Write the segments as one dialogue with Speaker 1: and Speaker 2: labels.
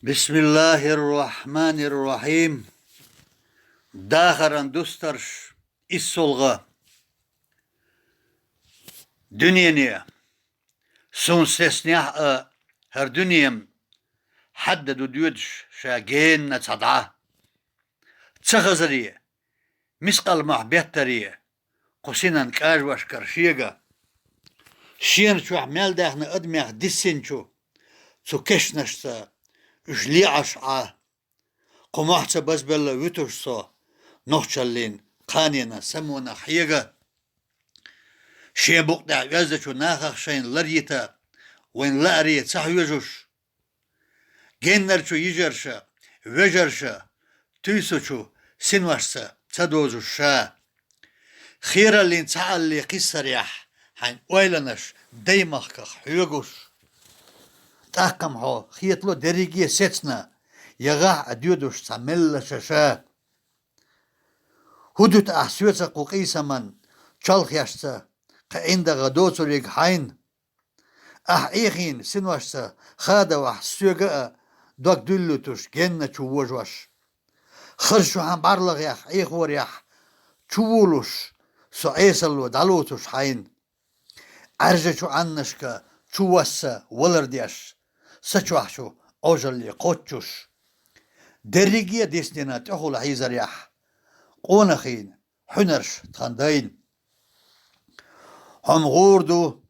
Speaker 1: بسم الله الرحمن الرحيم. داخران دوسترش إسولغا دنيا سون سسنيح هر دنيم حددو ديودش شاگين نتصدعه تخزرية مسقل محبترية قسينان كاجواش كرشيغا شين شو عمال داخنا ادميخ ديسين شو سو كشنشتا جلي عشعه قمحت بس بلا ويتوش سو نوخشالين قانينا سمونا حيغا شين بوقتا غازة شو ناخخ شين لريتا وين لاري تحويجوش جنر شو يجرشا وجرشا تيسو شو سنوشسا تدوزوشا خيرا لين تعالي قصريح حين ويلنش ديمخخ حيغوش تاكم هو خيطلو دريجي ستنا يغاح اديودوش تعمل شاشا هدوت احسويتا قوقيسا من چالخ ياشتا قايندا غدوتو ريق حين ايخين سنواشتا خادا وحسوغا دوك دلوتوش جنة چووجوش خرشو هم بارلغ ياح ايخور ياح چوولوش سو ايسلو دالوتوش حين ارجا چو عنشكا چووسا ولردياش سچوحشو اوجلي قوتشوش دريجيا ديسنينا تحول حيزر ياح قونخين حنرش تخندين هم غوردو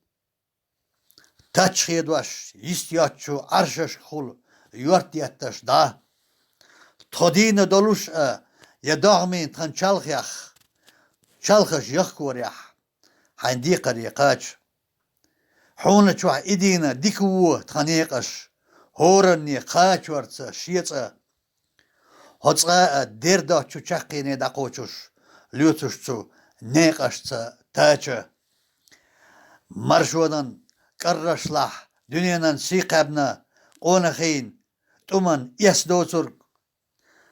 Speaker 1: تاچخيدواش يستياتشو عرشش خول يورتياتش دا تخدين دولوش يداغمين تخن چالخيخ چالخش يخكور ياح حين ديقر يقاش حونة شوح إدينا ديكوه تخنيقش هورني قاش ورتسا شيتسا هتسا ديردا چو چاقيني داقوچوش ليوتوش چو نيقشتسا تاچا مرشودن قرشلاح دنيانان سيقابنا قونخين تومن يسدوتر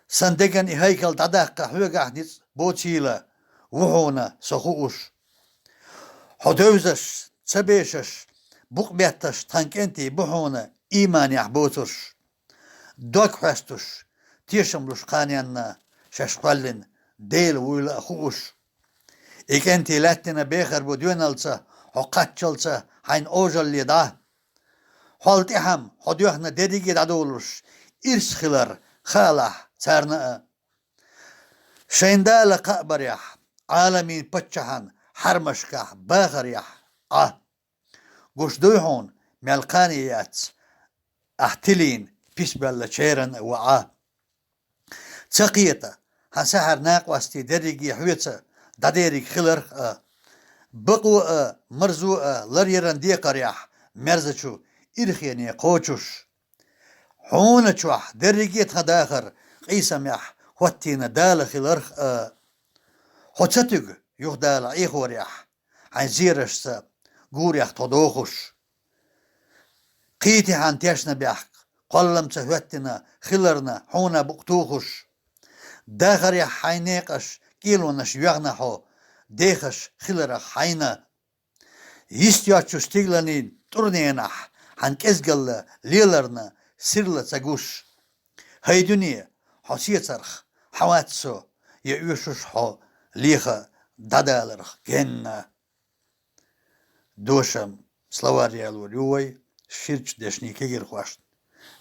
Speaker 1: سندگن هيكل داداقا هوغاحنيز بوتيلا وحونا سخوش حدوزش تسبيشش بقبيتش تنكنتي بحونا إيمان يحبوتش دوك حستش تيشملوش قانيانا ششقلن ديل ويلا خوش إكنتي لاتنا بيخر بدونالسا حقاتشلسا حين اوجل دا حالتي هم حدوحنا ديديجي دادولوش إرسخلر خالح تارنا شيندال قابر يح عالمين بتشحن حرمشكح باخر يح قوش دويحون ملقانيات احتلين بيسبال شيرن تسقيتا هنسحر ناقواستي دريجي حويتا داديريك خلر بقو مرزو لريران ديقر يح مرزچو إرخيني قوچوش حونة چوح دريجي تخداخر قيسم يح خوتينا دال خلر خوتتوغ يوخ دال ايخور يح عن زيرشتا قور يح تدوخوش قيتي عن تيشنا بيحق قلم تهوتنا خلرنا حونا بقتوخوش داخر يح حينيقش كيلونش يغنحو ديخش خلرخ حينا يستياتشو ستيغلانين تورنينح عن كزقل ليلرنا سيرلا تاقوش هاي دنيا حسيترخ حواتسو يأيوشوش حو ليخا دادالرخ جنة دوشم سلواريالو ريوي شيرچ دشني كير خواشت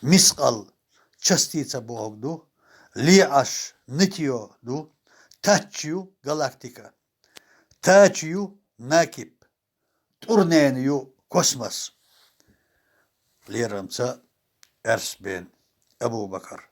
Speaker 1: مسقل چستيتا بوغدو ليعش نتيو دو تاتشيو غالاكتيكا تاتشيو ناكيب تورنينيو كوسموس ليرمتا ارس بن ابو بكر